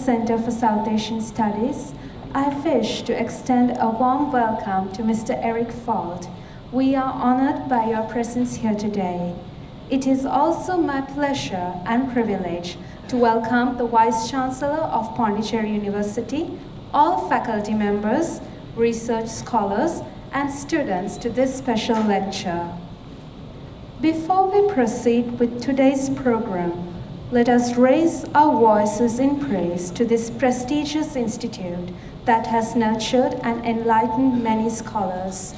Center for South Asian Studies, I wish to extend a warm welcome to Mr. Eric Falt. We are honored by your presence here today. It is also my pleasure and privilege to welcome the Vice Chancellor of Pondicherry University, all faculty members, research scholars, and students to this special lecture. Before we proceed with today's program, let us raise our voices in praise to this prestigious institute that has nurtured and enlightened many scholars.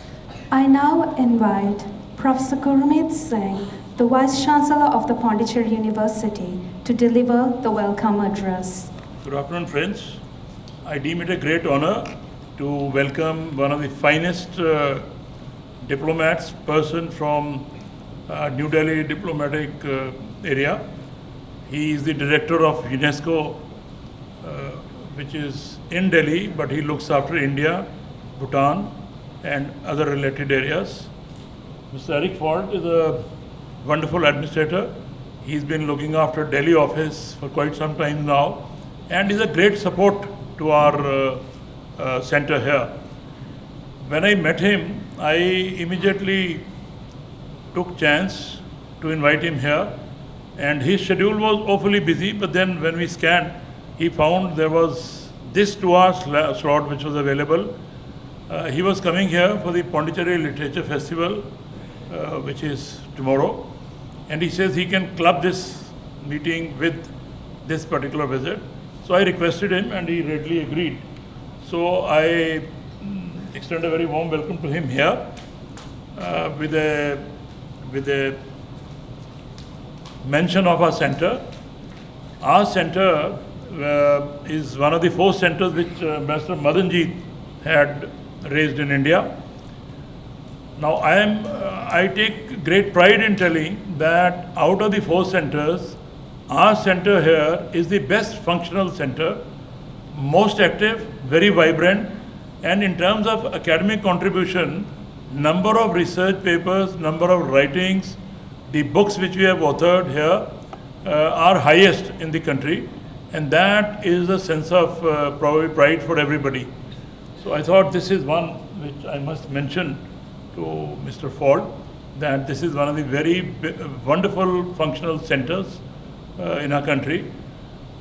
I now invite Professor Gurmeet Singh, the Vice Chancellor of the Pondicherry University, to deliver the welcome address. Good afternoon, friends. I deem it a great honor to welcome one of the finest diplomats, person from New Delhi diplomatic area. He is the director of UNESCO, which is in Delhi, but he looks after India, Bhutan, and other related areas. Mr. Eric Falt is a wonderful administrator. He's been looking after Delhi office for quite some time now, and is a great support to our center here. When I met him, I immediately took chance to invite him here, and his schedule was awfully busy, but then when we scanned, he found there was this 2-hour slot which was available. He was coming here for the Pondicherry Literature Festival, which is tomorrow, and he says he can club this meeting with this particular visit. So I requested him and he readily agreed. So I extend a very warm welcome to him here with a mention of our center. Our center is one of the 4 centers which Ambassador Madanjeet had raised in India. Now I take great pride in telling that out of the 4 centers, our center here is the best functional center, most active, very vibrant, and in terms of academic contribution, number of research papers, number of writings, the books which we have authored here are highest in the country, and that is a sense of probably pride for everybody. So I thought this is one which I must mention to Mr. Falt, that this is one of the very wonderful functional centers in our country.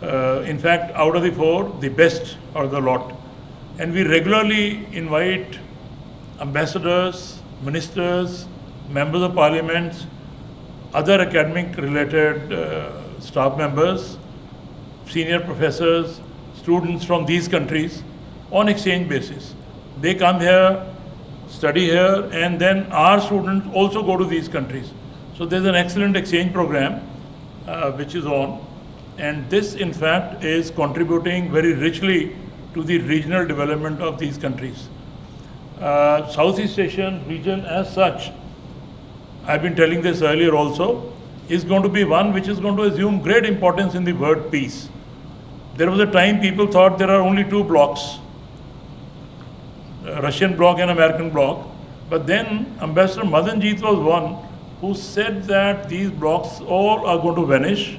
In fact, out of the 4, the best out of the lot. And we regularly invite ambassadors, ministers, members of parliaments, other academic related staff members, senior professors, students from these countries on exchange basis. They come here, study here, and then our students also go to these countries. So there's an excellent exchange program which is on, and this in fact is contributing very richly to the regional development of these countries. Southeast Asian region as such, I've been telling this earlier also, is going to be one which is going to assume great importance in the word peace. There was a time people thought there are only 2 blocks, Russian bloc and American bloc, but then Ambassador Madanjeet was one who said that these blocks all are going to vanish.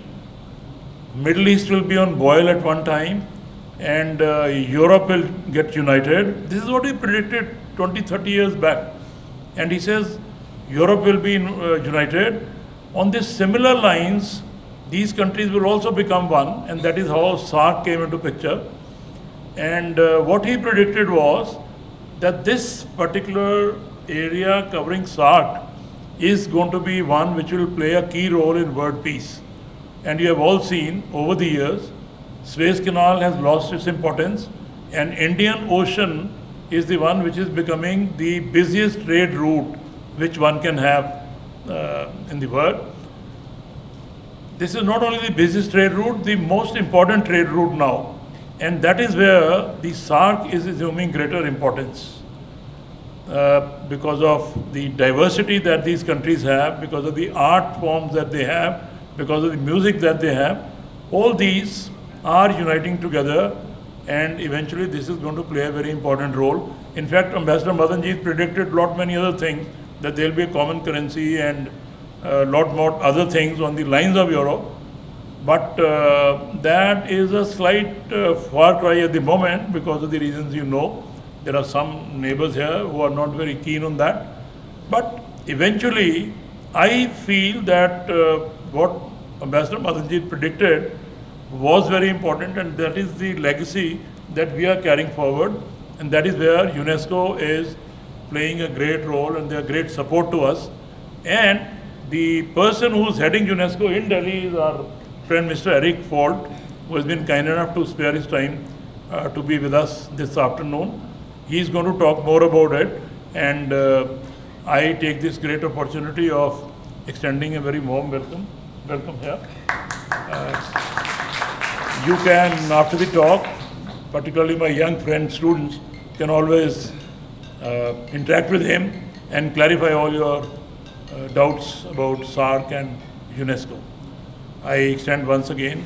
Middle East will be on boil at one time, and Europe will get united. This is what he predicted 20, 30 years back. And he says Europe will be united. On these similar lines, these countries will also become one, and that is how SAARC came into picture. And what he predicted was that this particular area covering SAARC is going to be one which will play a key role in world peace. And you have all seen over the years, Suez Canal has lost its importance, and Indian Ocean is the one which is becoming the busiest trade route which one can have in the world. This is not only the busiest trade route, the most important trade route now, and that is where the SAARC is assuming greater importance because of the diversity that these countries have, because of the art forms that they have, because of the music that they have. All these are uniting together, and eventually this is going to play a very important role. In fact, Ambassador Madanjeet predicted a lot many other things, that there will be a common currency and a lot more other things on the lines of Europe. But that is a slight far cry at the moment because of the reasons you know. There are some neighbors here who are not very keen on that. But eventually, I feel that what Ambassador Madanjit predicted was very important, and that is the legacy that we are carrying forward, and that is where UNESCO is playing a great role, and they are great support to us. And the person who is heading UNESCO in Delhi is our friend Mr. Eric Falt, who has been kind enough to spare his time to be with us this afternoon. He is going to talk more about it, and I take this great opportunity of extending a very warm welcome here. You can, after the talk, particularly my young friends, students, can always interact with him and clarify all your doubts about SARC and UNESCO. I extend once again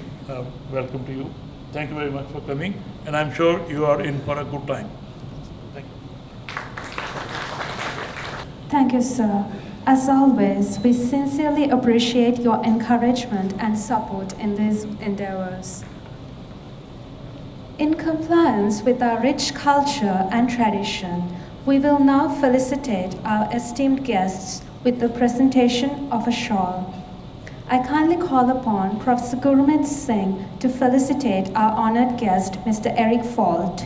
welcome to you. Thank you very much for coming, and I'm sure you are in for a good time. Thank you. Thank you, sir. As always, we sincerely appreciate your encouragement and support in these endeavors. In compliance with our rich culture and tradition, we will now felicitate our esteemed guests with the presentation of a shawl. I kindly call upon Professor Gurmeet Singh to felicitate our honored guest, Mr. Eric Falt.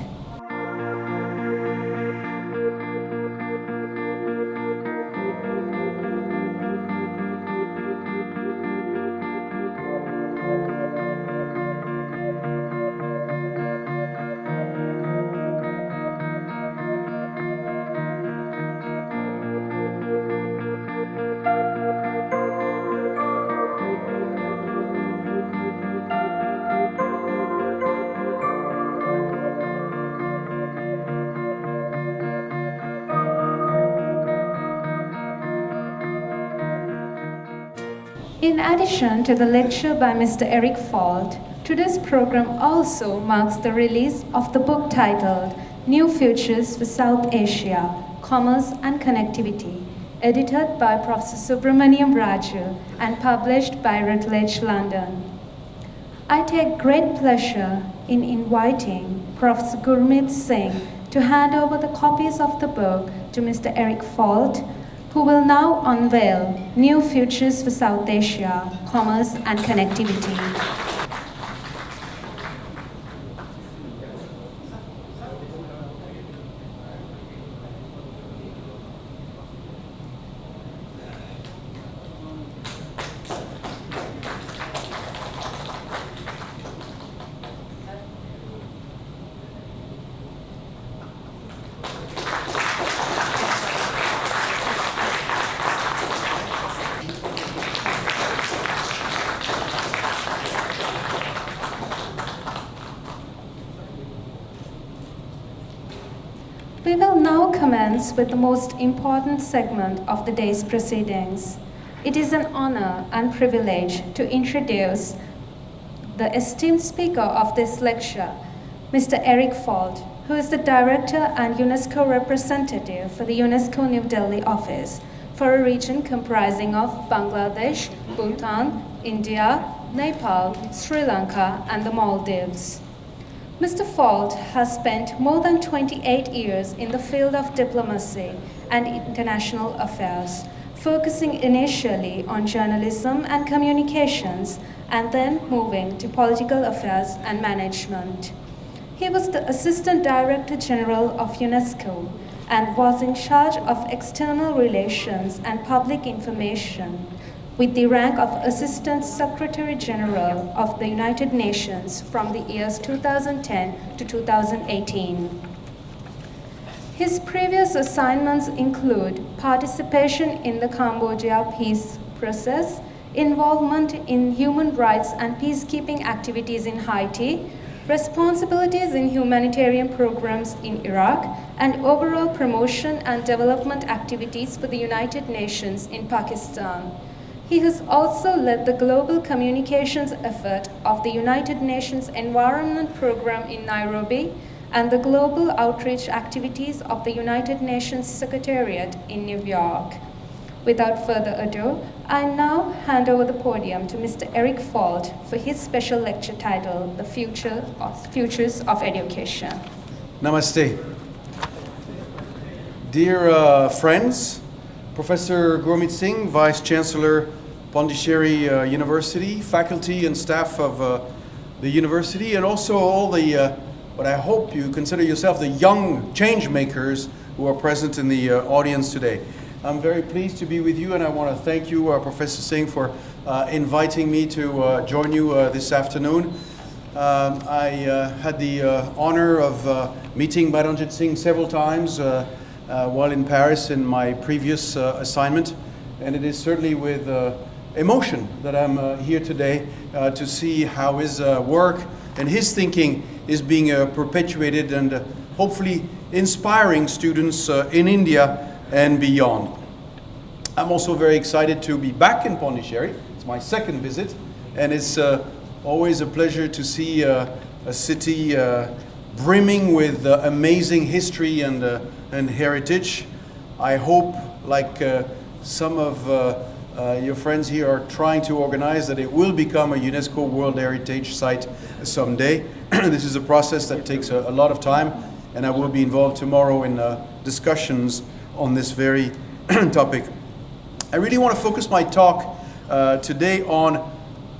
In addition to the lecture by Mr. Eric Falt, today's program also marks the release of the book titled New Futures for South Asia, Commerce and Connectivity, edited by Professor Subramaniam Raju and published by Routledge, London. I take great pleasure in inviting Professor Gurmeet Singh to hand over the copies of the book to Mr. Eric Falt, who will now unveil New Futures for South Asia, Commerce and Connectivity. We will now commence with the most important segment of the day's proceedings. It is an honor and privilege to introduce the esteemed speaker of this lecture, Mr. Eric Falt, who is the Director and UNESCO representative for the UNESCO New Delhi office for a region comprising of Bangladesh, Bhutan, India, Nepal, Sri Lanka, and the Maldives. Mr. Falt has spent more than 28 years in the field of diplomacy and international affairs, focusing initially on journalism and communications, and then moving to political affairs and management. He was the Assistant Director General of UNESCO and was in charge of external relations and public information, with the rank of Assistant Secretary General of the United Nations from the years 2010 to 2018. His previous assignments include participation in the Cambodia peace process, involvement in human rights and peacekeeping activities in Haiti, responsibilities in humanitarian programs in Iraq, and overall promotion and development activities for the United Nations in Pakistan. He has also led the global communications effort of the United Nations Environment Programme in Nairobi and the global outreach activities of the United Nations Secretariat in New York. Without further ado, I now hand over the podium to Mr. Eric Falt for his special lecture titled The Futures of Education. Namaste. Dear friends, Professor Gurmeet Singh, Vice Chancellor, Pondicherry University, faculty and staff of the university, and also all the, what I hope you consider yourself the young change makers who are present in the audience today. I'm very pleased to be with you, and I want to thank you, Professor Singh, for inviting me to join you this afternoon. I had the honor of meeting Baranjit Singh several times while in Paris in my previous assignment, and it is certainly with emotion that I'm here today to see how his work and his thinking is being perpetuated and hopefully inspiring students in India and beyond. I'm also very excited to be back in Pondicherry. It's my second visit, and it's always a pleasure to see a city brimming with amazing history and heritage. I hope, like some of your friends here are trying to organize, that it will become a UNESCO World Heritage Site someday. This is a process that takes a lot of time, and I will be involved tomorrow in discussions on this very topic. I really want to focus my talk today on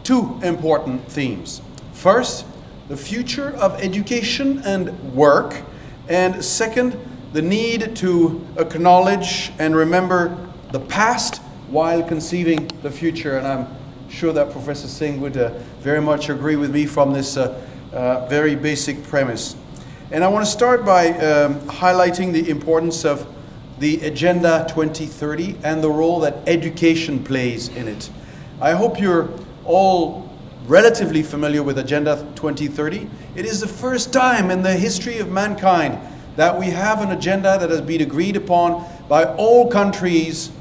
two important themes. First, the future of education and work, and second, the need to acknowledge and remember the past while conceiving the future. And I'm sure that Professor Singh would very much agree with me from this very basic premise. And I want to start by highlighting the importance of the Agenda 2030 and the role that education plays in it. I hope you're all relatively familiar with Agenda 2030. It is the first time in the history of mankind that we have an agenda that has been agreed upon by all countries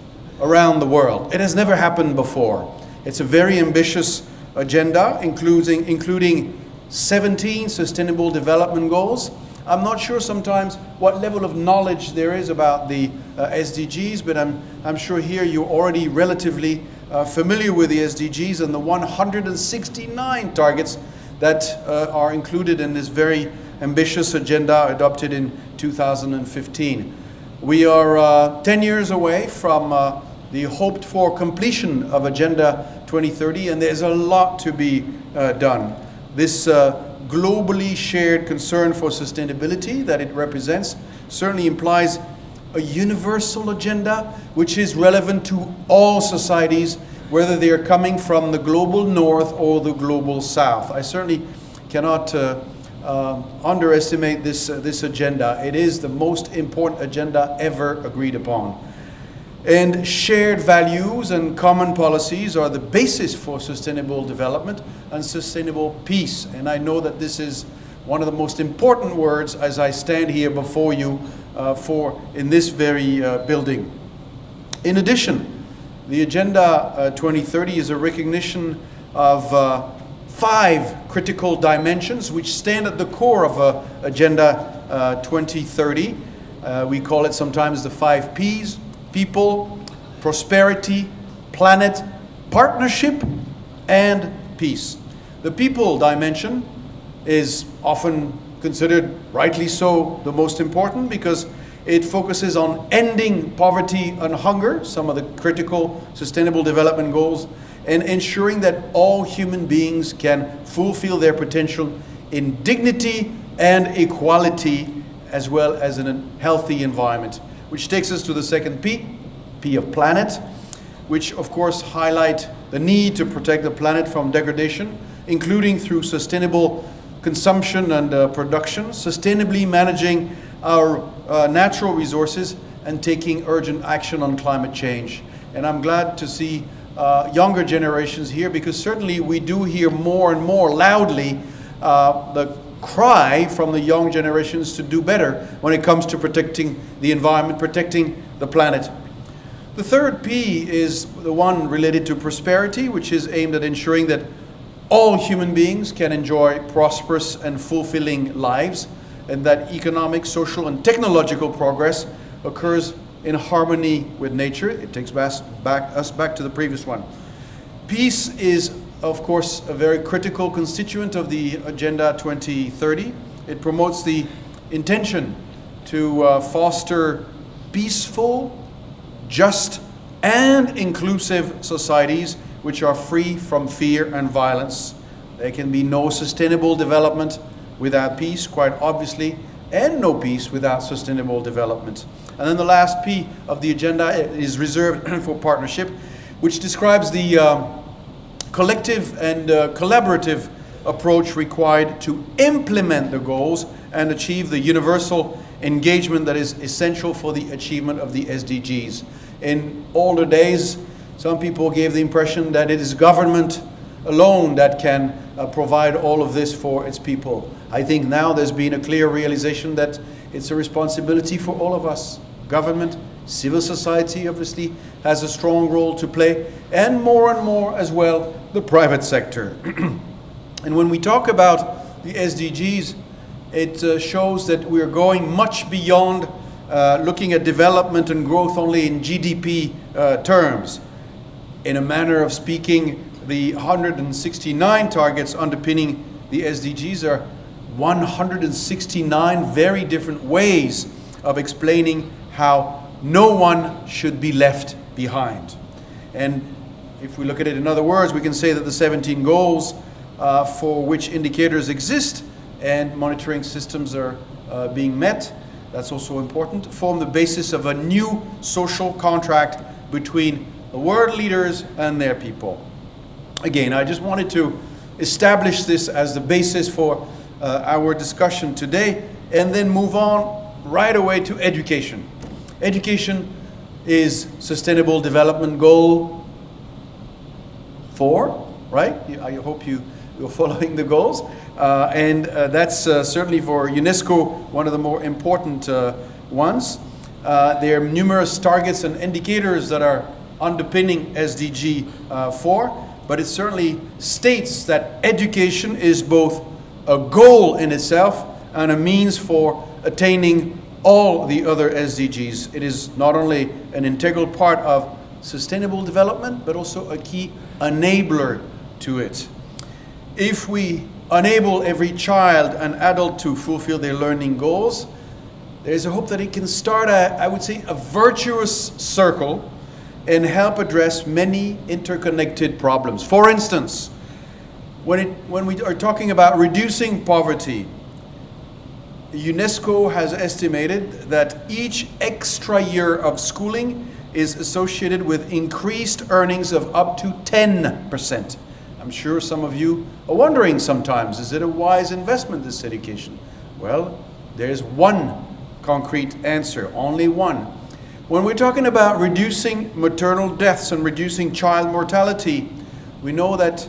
around the world. It has never happened before. It's a very ambitious agenda, including 17 Sustainable Development Goals. I'm not sure sometimes what level of knowledge there is about the SDGs, but I'm sure here you're already relatively familiar with the SDGs and the 169 targets that are included in this very ambitious agenda adopted in 2015. We are 10 years away from the hoped for completion of Agenda 2030, and there's a lot to be done. This globally shared concern for sustainability that it represents certainly implies a universal agenda which is relevant to all societies, whether they are coming from the global north or the global south. I certainly cannot underestimate this agenda. It is the most important agenda ever agreed upon. And shared values and common policies are the basis for sustainable development and sustainable peace. And I know that this is one of the most important words as I stand here before you in this very building. In addition, the Agenda 2030 is a recognition of 5 critical dimensions which stand at the core of Agenda 2030. We call it sometimes the 5 Ps: people, prosperity, planet, partnership, and peace. The people dimension is often considered, rightly so, the most important because it focuses on ending poverty and hunger, some of the critical sustainable development goals, and ensuring that all human beings can fulfill their potential in dignity and equality, as well as in a healthy environment. Which takes us to the second P, P of planet, which of course highlight the need to protect the planet from degradation, including through sustainable consumption and production, sustainably managing our natural resources, and taking urgent action on climate change. And I'm glad to see younger generations here, because certainly we do hear more and more loudly the cry from the young generations to do better when it comes to protecting the environment, protecting the planet. The third P is the one related to prosperity, which is aimed at ensuring that all human beings can enjoy prosperous and fulfilling lives, and that economic, social, and technological progress occurs in harmony with nature. It takes us back to the previous one. Peace is, of course, a very critical constituent of the Agenda 2030. It promotes the intention to foster peaceful, just, and inclusive societies which are free from fear and violence. There can be no sustainable development without peace, quite obviously, and no peace without sustainable development. And then the last P of the agenda is reserved for partnership, which describes the collective and collaborative approach required to implement the goals and achieve the universal engagement that is essential for the achievement of the SDGs. In older days, some people gave the impression that it is government alone that can provide all of this for its people. I think now there's been a clear realization that it's a responsibility for all of us. Government, civil society obviously has a strong role to play, and more as well, the private sector. And when we talk about the SDGs, it shows that we're going much beyond looking at development and growth only in GDP terms. In a manner of speaking, the 169 targets underpinning the SDGs are 169 very different ways of explaining how no one should be left behind. And if we look at it in other words, we can say that the 17 goals for which indicators exist and monitoring systems are being met, that's also important, form the basis of a new social contract between the world leaders and their people. Again, I just wanted to establish this as the basis for our discussion today, and then move on right away to education. Education is Sustainable Development Goal 4, right? I hope you're following the goals. And that's certainly for UNESCO one of the more important ones. There are numerous targets and indicators that are underpinning SDG 4, but it certainly states that education is both a goal in itself and a means for attaining all the other SDGs. It is not only an integral part of sustainable development, but also a key enabler to it. If we enable every child and adult to fulfill their learning goals, there is a hope that it can start I would say, a virtuous circle and help address many interconnected problems. For instance, when we are talking about reducing poverty, UNESCO has estimated that each extra year of schooling is associated with increased earnings of up to 10%. I'm sure some of you are wondering sometimes, is it a wise investment, this education? Well, there's one concrete answer, only one. When we're talking about reducing maternal deaths and reducing child mortality, we know that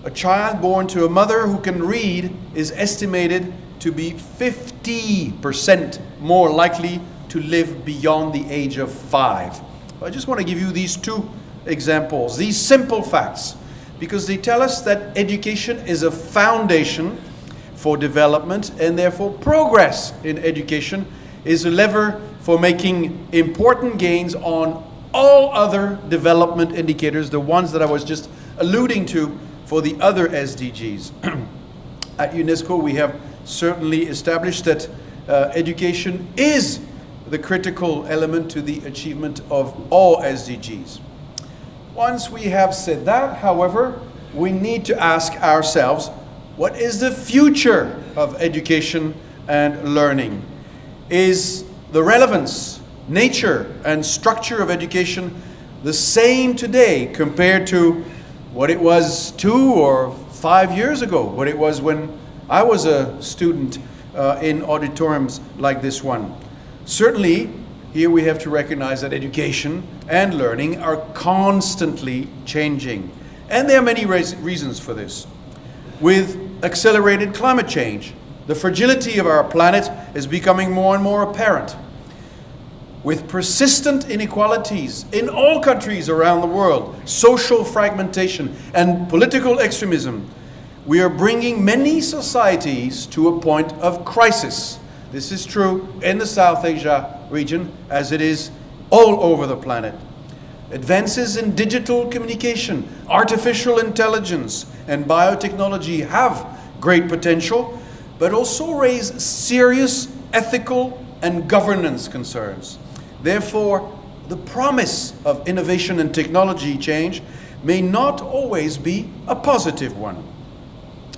a child born to a mother who can read is estimated to be 50% more likely to live beyond the age of 5. I just want to give you these two examples, these simple facts, because they tell us that education is a foundation for development, and therefore progress in education is a lever for making important gains on all other development indicators, the ones that I was just alluding to for the other SDGs. At UNESCO, we have certainly established that education is the critical element to the achievement of all SDGs. Once we have said that, however, we need to ask ourselves, what is the future of education and learning? Is the relevance, nature, and structure of education the same today compared to what it was 2 or 5 years ago, what it was when I was a student in auditoriums like this one? Certainly, here we have to recognize that education and learning are constantly changing. And there are many reasons for this. With accelerated climate change, the fragility of our planet is becoming more and more apparent. With persistent inequalities in all countries around the world, social fragmentation, and political extremism, we are bringing many societies to a point of crisis. This is true in the South Asia region as it is all over the planet. Advances in digital communication, artificial intelligence, and biotechnology have great potential, but also raise serious ethical and governance concerns. Therefore, the promise of innovation and technology change may not always be a positive one.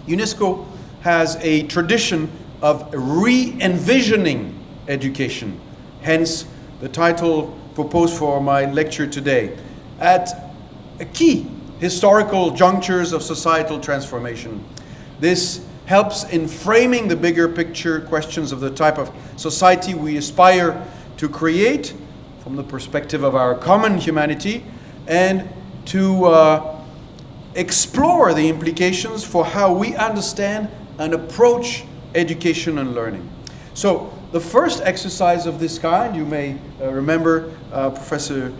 UNESCO has a tradition of re-envisioning education, hence the title proposed for my lecture today, at key historical junctures of societal transformation. This helps in framing the bigger picture questions of the type of society we aspire to create from the perspective of our common humanity, and to explore the implications for how we understand and approach education and learning. So the first exercise of this kind, you may remember Professor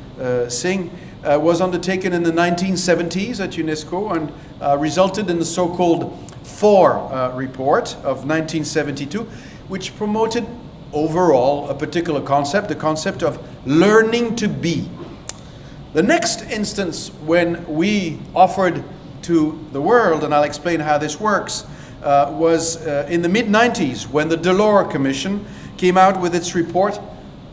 Singh, was undertaken in the 1970s at UNESCO and resulted in the so-called FOR report of 1972, which promoted overall a particular concept, the concept of learning to be. The next instance when we offered to the world, and I'll explain how this works, was in the mid-90s when the Delors Commission came out with its report,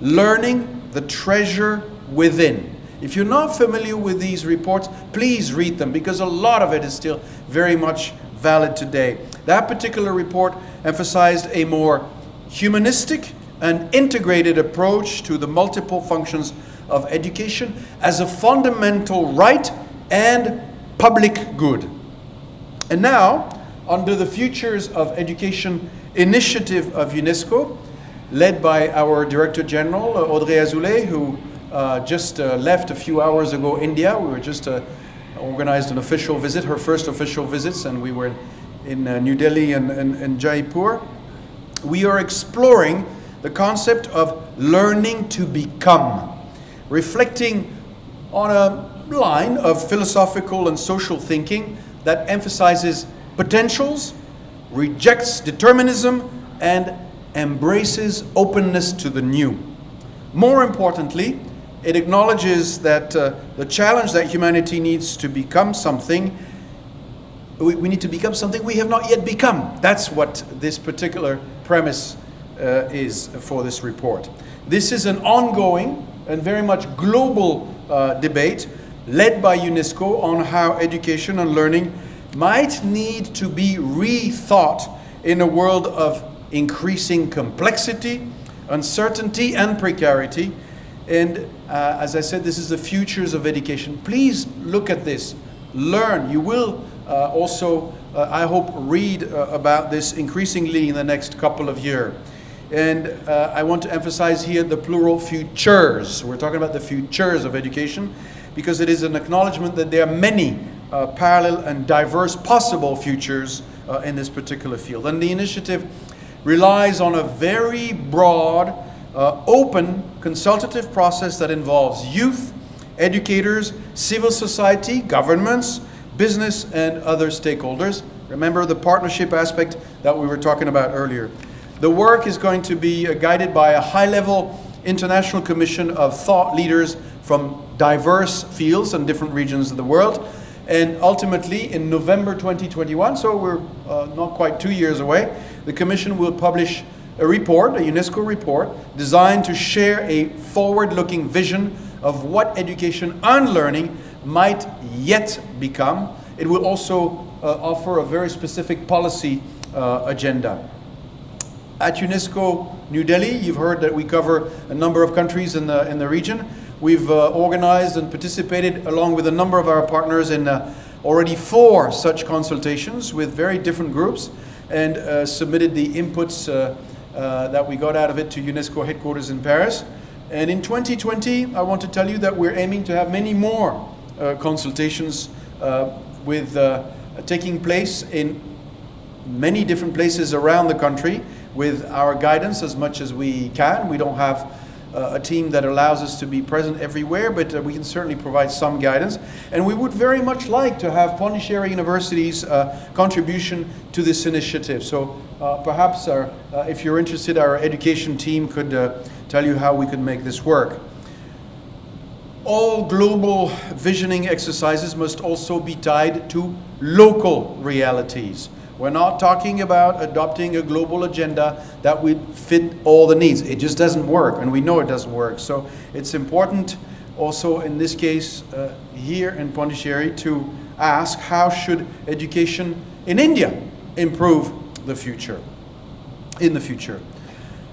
Learning the Treasure Within. If you're not familiar with these reports, please read them, because a lot of it is still very much valid today. That particular report emphasized a more humanistic and integrated approach to the multiple functions of education as a fundamental right and public good. And now, under the Futures of Education initiative of UNESCO, led by our Director General, Audrey Azoulay, who just left a few hours ago India. We were just organized an official visit, her first official visits, and we were in New Delhi and Jaipur. We are exploring the concept of learning to become, reflecting on a line of philosophical and social thinking that emphasizes potentials, rejects determinism, and embraces openness to the new. More importantly, it acknowledges that the challenge that humanity needs to become something, we need to become something we have not yet become. That's what this particular premise is for this report. This is an ongoing and very much global debate led by UNESCO on how education and learning might need to be rethought in a world of increasing complexity, uncertainty, and precarity. And as I said, this is the futures of education. Please look at this, learn. You will also, I hope, read about this increasingly in the next couple of years. And I want to emphasize here the plural futures. We're talking about the futures of education because it is an acknowledgement that there are many parallel and diverse possible futures in this particular field. And the initiative relies on a very broad, open, consultative process that involves youth, educators, civil society, governments, business, and other stakeholders. Remember the partnership aspect that we were talking about earlier. The work is going to be guided by a high-level international commission of thought leaders from diverse fields and different regions of the world. And ultimately, in November 2021, so we're not quite 2 years away, the Commission will publish a report, a UNESCO report, designed to share a forward-looking vision of what education and learning might yet become. It will also offer a very specific policy agenda. At UNESCO New Delhi, you've heard that we cover a number of countries in the region. We've organized and participated along with a number of our partners in already 4 such consultations with very different groups, and submitted the inputs that we got out of it to UNESCO headquarters in Paris. And in 2020, I want to tell you that we're aiming to have many more consultations taking place in many different places around the country with our guidance as much as we can. We don't have a team that allows us to be present everywhere, but we can certainly provide some guidance. And we would very much like to have Pondicherry University's contribution to this initiative. So perhaps if you're interested, our education team could tell you how we could make this work. all global visioning exercises must also be tied to local realities. We're not talking about adopting a global agenda that would fit all the needs. It just doesn't work, and we know it doesn't work. So it's important also in this case here in Pondicherry to ask, how should education in India improve in the future?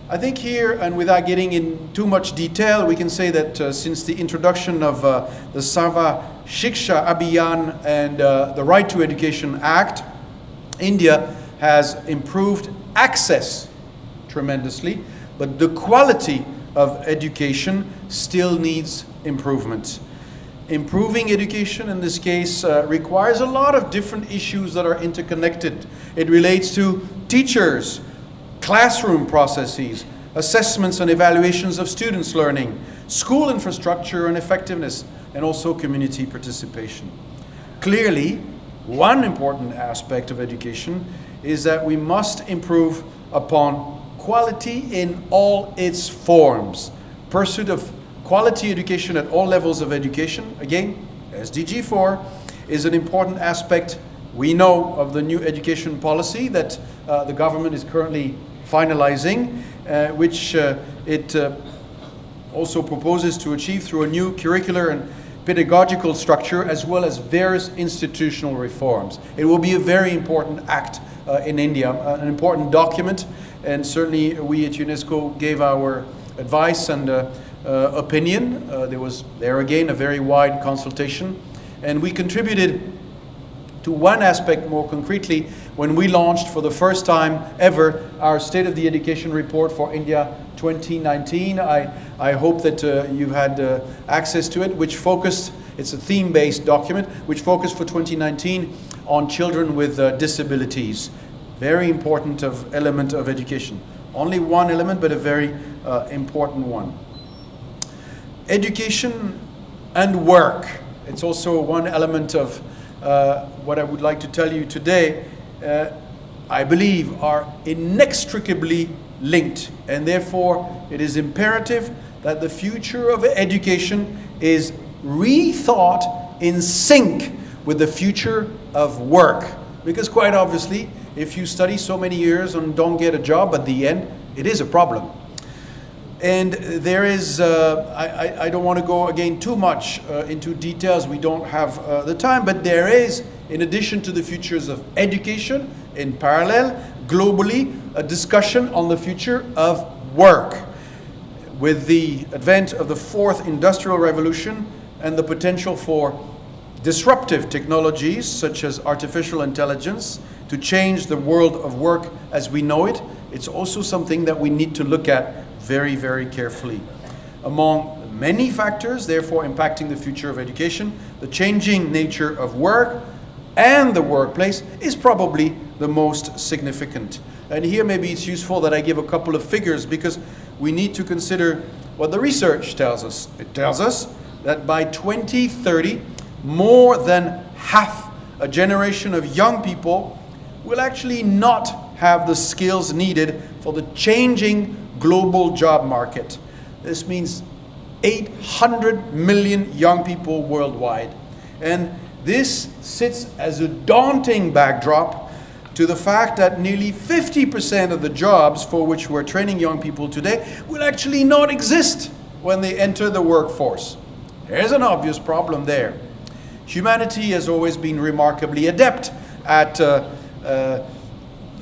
I think here, and without getting in too much detail, we can say that since the introduction of the Sarva Shiksha Abhiyan and the Right to Education Act, India has improved access tremendously, but the quality of education still needs improvement. Improving education in this case requires a lot of different issues that are interconnected. It relates to teachers, classroom processes, assessments and evaluations of students' learning, school infrastructure and effectiveness, and also community participation. Clearly, one important aspect of education is that we must improve upon quality in all its forms. Pursuit of quality education at all levels of education, again, SDG 4, is an important aspect, we know, of the new education policy that the government is currently finalizing, which it also proposes to achieve through a new curricular and pedagogical structure, as well as various institutional reforms. It will be a very important act in India, an important document, and certainly we at UNESCO gave our advice and opinion. There was, there again, a very wide consultation, and we contributed to one aspect more concretely when we launched for the first time ever our State of the Education Report for India 2019. I hope that you've had access to it, which focused, it's a theme-based document, which focused for 2019 on children with disabilities. Very important element of education. Only one element, but a very important one. Education and work. It's also one element of what I would like to tell you today, I believe are inextricably linked, and therefore it is imperative that the future of education is rethought in sync with the future of work. Because quite obviously, if you study so many years and don't get a job at the end, it is a problem. And there is, I don't want to go again too much into details, we don't have the time, but there is, in addition to the futures of education, in parallel, globally, a discussion on the future of work. With the advent of the fourth industrial revolution and the potential for disruptive technologies such as artificial intelligence to change the world of work as we know it, it's also something that we need to look at very, very carefully. Among many factors, therefore, impacting the future of education, the changing nature of work and the workplace is probably the most significant. And here maybe it's useful that I give a couple of figures, because we need to consider what the research tells us. It tells us that by 2030, more than half a generation of young people will actually not have the skills needed for the changing global job market. This means 800 million young people worldwide. And this sits as a daunting backdrop to the fact that nearly 50% of the jobs for which we're training young people today will actually not exist when they enter the workforce. There's an obvious problem there. Humanity has always been remarkably adept at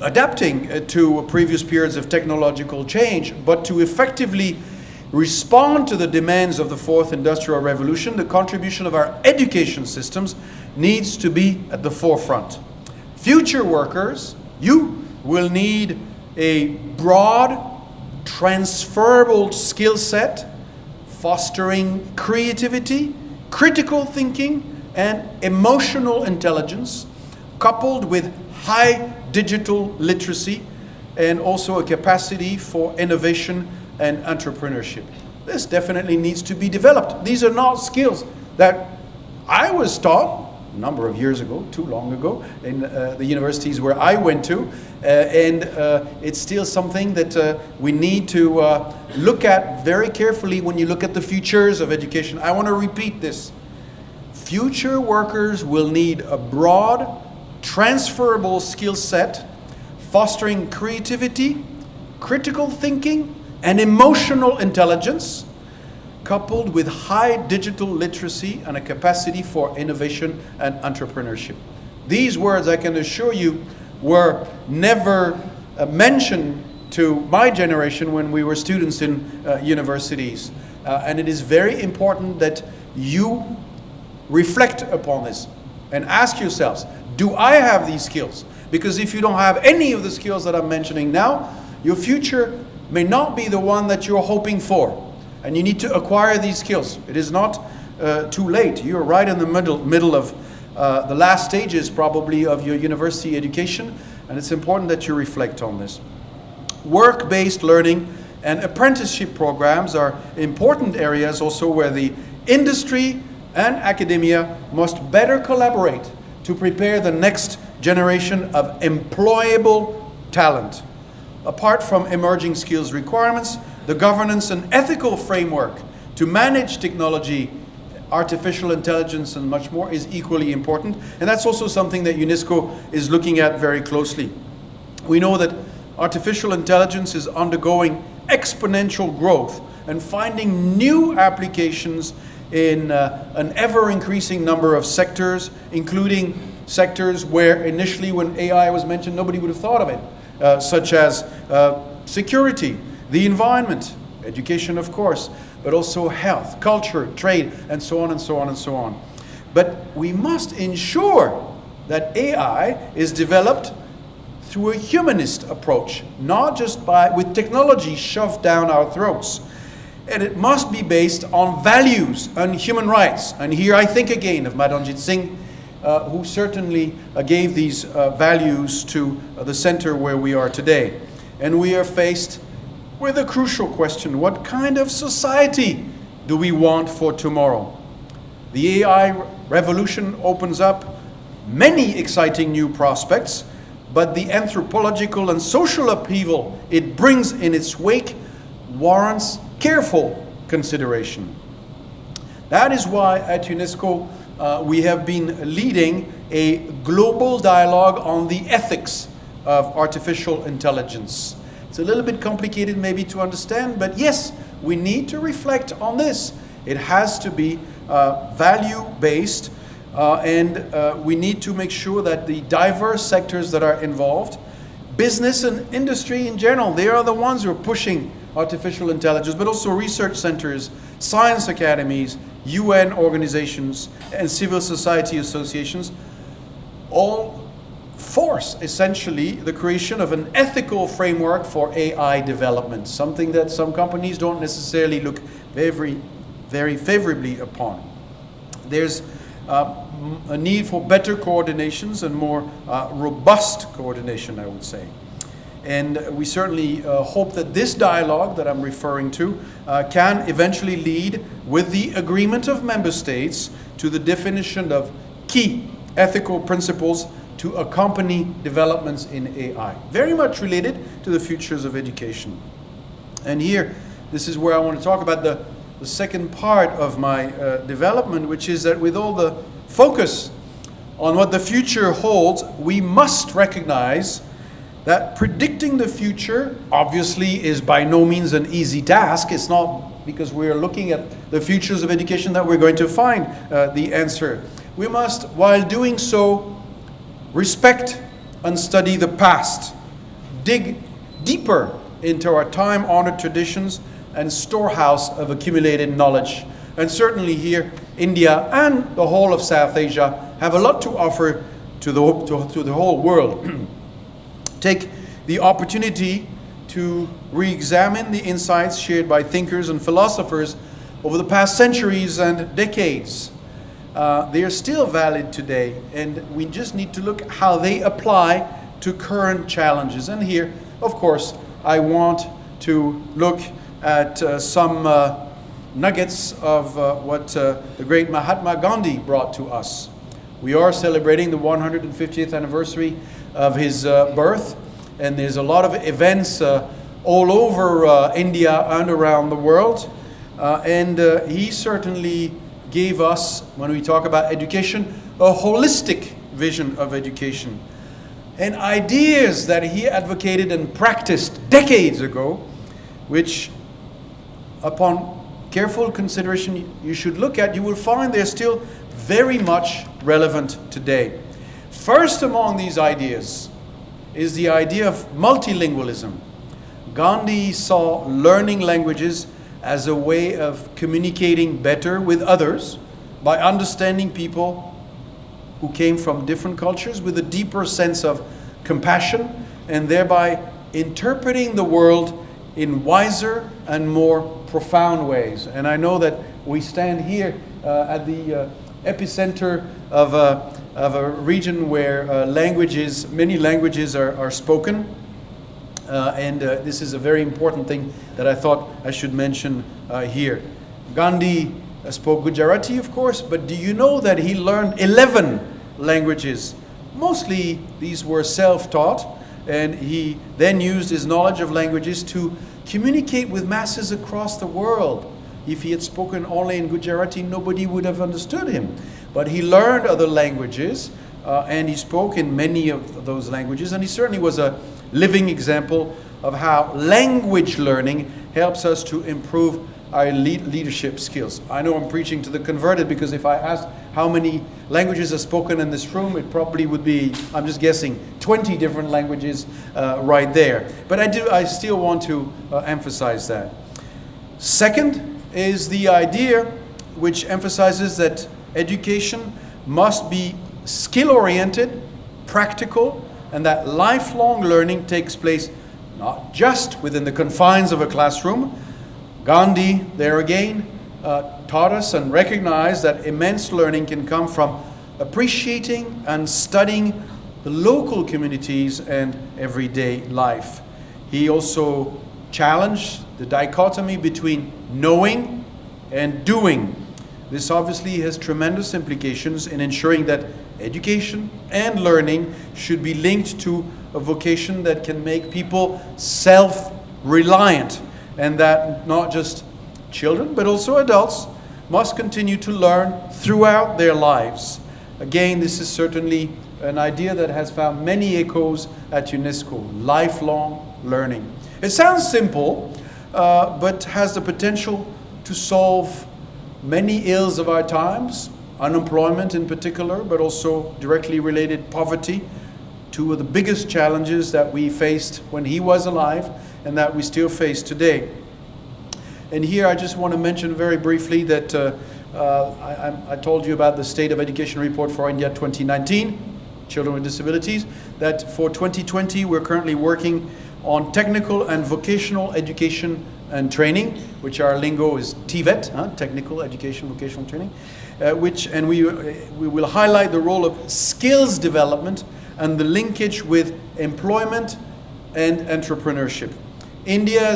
adapting to previous periods of technological change, but to effectively respond to the demands of the fourth industrial revolution, the contribution of our education systems needs to be at the forefront. Future workers, you will need a broad, transferable skill set, fostering creativity, critical thinking, and emotional intelligence, coupled with high digital literacy and also a capacity for innovation and entrepreneurship. This definitely needs to be developed. These are not skills that I was taught a number of years ago, too long ago, in the universities where I went to. And it's still something that we need to look at very carefully when you look at the futures of education. I want to repeat this. Future workers will need a broad, transferable skill set, fostering creativity, critical thinking, and emotional intelligence, coupled with high digital literacy and a capacity for innovation and entrepreneurship. These words, I can assure you, were never mentioned to my generation when we were students in universities. And it is very important that you reflect upon this and ask yourselves, do I have these skills? Because if you don't have any of the skills that I'm mentioning now, your future may not be the one that you're hoping for. And you need to acquire these skills. It is not too late. You're right in the middle of the last stages probably of your university education, and it's important that you reflect on this. Work-based learning and apprenticeship programs are important areas also where the industry and academia must better collaborate to prepare the next generation of employable talent. Apart from emerging skills requirements, the governance and ethical framework to manage technology, artificial intelligence, and much more is equally important. And that's also something that UNESCO is looking at very closely. We know that artificial intelligence is undergoing exponential growth and finding new applications in an ever-increasing number of sectors, including sectors where initially when AI was mentioned, nobody would have thought of it, such as security, the environment, education of course, but also health, culture, trade, and so on and so on and so on. But we must ensure that AI is developed through a humanist approach, not just with technology shoved down our throats. And it must be based on values and human rights. And here I think again of Madhunjit Singh, who certainly gave these values to the center where we are today. And we are faced with a crucial question: what kind of society do we want for tomorrow? The AI revolution opens up many exciting new prospects, but the anthropological and social upheaval it brings in its wake warrants careful consideration. That is why at UNESCO we have been leading a global dialogue on the ethics of artificial intelligence. It's a little bit complicated maybe to understand, but yes, we need to reflect on this. It has to be value-based, and we need to make sure that the diverse sectors that are involved, business and industry in general, they are the ones who are pushing artificial intelligence, but also research centers, science academies, UN organizations, and civil society associations, all force essentially the creation of an ethical framework for AI development, something that some companies don't necessarily look very favorably upon. There's a need for better coordinations and more robust coordination, I would say. And we certainly hope that this dialogue that I'm referring to can eventually lead, with the agreement of member states, to the definition of key ethical principles to accompany developments in AI. Very much related to the futures of education. And here, this is where I want to talk about the second part of my development, which is that with all the focus on what the future holds, we must recognize that predicting the future obviously is by no means an easy task. It's not because we're looking at the futures of education that we're going to find the answer. We must, while doing so, respect and study the past, dig deeper into our time-honored traditions and storehouse of accumulated knowledge. And certainly here, India and the whole of South Asia have a lot to offer to the whole world. Take the opportunity to re-examine the insights shared by thinkers and philosophers over the past centuries and decades. They are still valid today, and we just need to look how they apply to current challenges. And here, of course, I want to look at some nuggets of what the great Mahatma Gandhi brought to us. We are celebrating the 150th anniversary of his birth, and there's a lot of events all over India and around the world. And he certainly gave us, when we talk about education, a holistic vision of education. And ideas that he advocated and practiced decades ago, which upon careful consideration you should look at, you will find they're still very much relevant today. First among these ideas is the idea of multilingualism. Gandhi saw learning languages as a way of communicating better with others by understanding people who came from different cultures with a deeper sense of compassion, and thereby interpreting the world in wiser and more profound ways. And I know that we stand here at the epicenter of a region where many languages are spoken. And this is a very important thing that I thought I should mention here. Gandhi spoke Gujarati, of course, but do you know that he learned 11 languages? Mostly these were self-taught, and he then used his knowledge of languages to communicate with masses across the world. If he had spoken only in Gujarati, nobody would have understood him. But he learned other languages, and he spoke in many of those languages, and he certainly was a living example of how language learning helps us to improve our leadership skills. I know I'm preaching to the converted, because if I asked how many languages are spoken in this room, it probably would be, I'm just guessing, 20 different languages right there. But I still want to emphasize that. Second is the idea which emphasizes that education must be skill-oriented, practical, and that lifelong learning takes place not just within the confines of a classroom. Gandhi, there again, taught us and recognized that immense learning can come from appreciating and studying the local communities and everyday life. He also challenged the dichotomy between knowing and doing. This obviously has tremendous implications in ensuring that education and learning should be linked to a vocation that can make people self-reliant, and that not just children but also adults must continue to learn throughout their lives. Again, this is certainly an idea that has found many echoes at UNESCO, lifelong learning. It sounds simple, but has the potential to solve many ills of our times, unemployment in particular, but also directly related poverty, two of the biggest challenges that we faced when he was alive and that we still face today. And here I just want to mention very briefly that I told you about the State of Education Report for India 2019, Children with Disabilities, that for 2020 we're currently working on technical and vocational education and training, which our lingo is TVET, technical education vocational training, we will highlight the role of skills development and the linkage with employment and entrepreneurship. India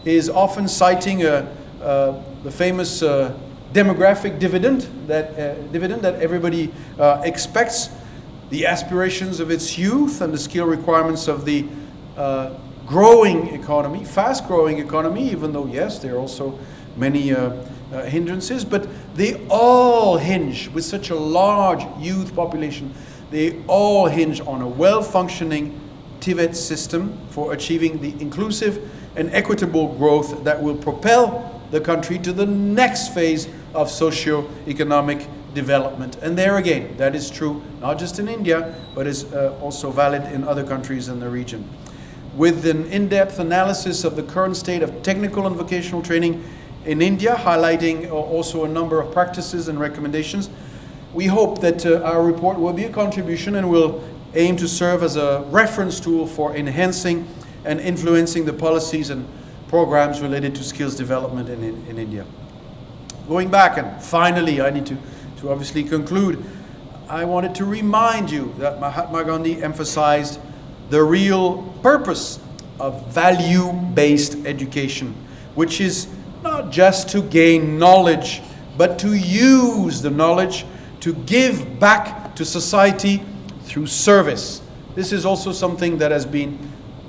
is often citing the famous demographic dividend that everybody expects. The aspirations of its youth and the skill requirements of the growing economy, fast-growing economy, even though, yes, there are also many hindrances, but they all hinge, with such a large youth population, they all hinge on a well-functioning TVET system for achieving the inclusive and equitable growth that will propel the country to the next phase of socio-economic development. And there again, that is true not just in India, but is also valid in other countries in the region. With an in-depth analysis of the current state of technical and vocational training in India, highlighting also a number of practices and recommendations, we hope that our report will be a contribution and will aim to serve as a reference tool for enhancing and influencing the policies and programs related to skills development in India. Going back, and finally, I need to obviously conclude, I wanted to remind you that Mahatma Gandhi emphasized the real purpose of value-based education, which is not just to gain knowledge, but to use the knowledge to give back to society through service. This is also something that has been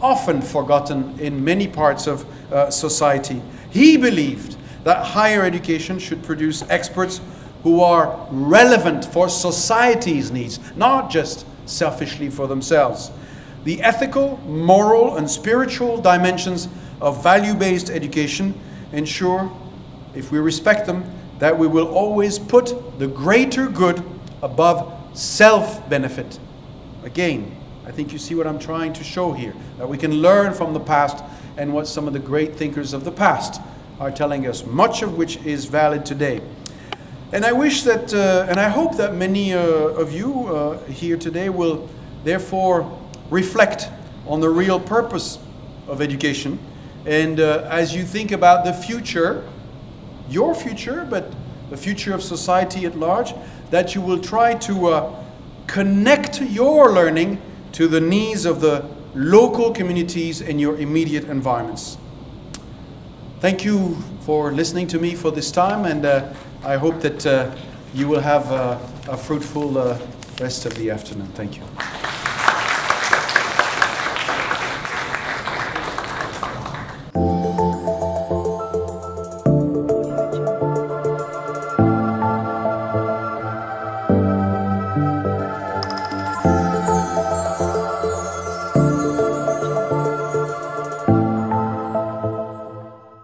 often forgotten in many parts of society. He believed that higher education should produce experts who are relevant for society's needs, not just selfishly for themselves. The ethical, moral, and spiritual dimensions of value-based education ensure, if we respect them, that we will always put the greater good above self-benefit. Again, I think you see what I'm trying to show here, that we can learn from the past and what some of the great thinkers of the past are telling us, much of which is valid today. And I wish that, and I hope that many of you here today will therefore reflect on the real purpose of education. And as you think about the future, your future, but the future of society at large, that you will try to connect your learning to the needs of the local communities in your immediate environments. Thank you for listening to me for this time, and I hope that you will have a fruitful rest of the afternoon. Thank you.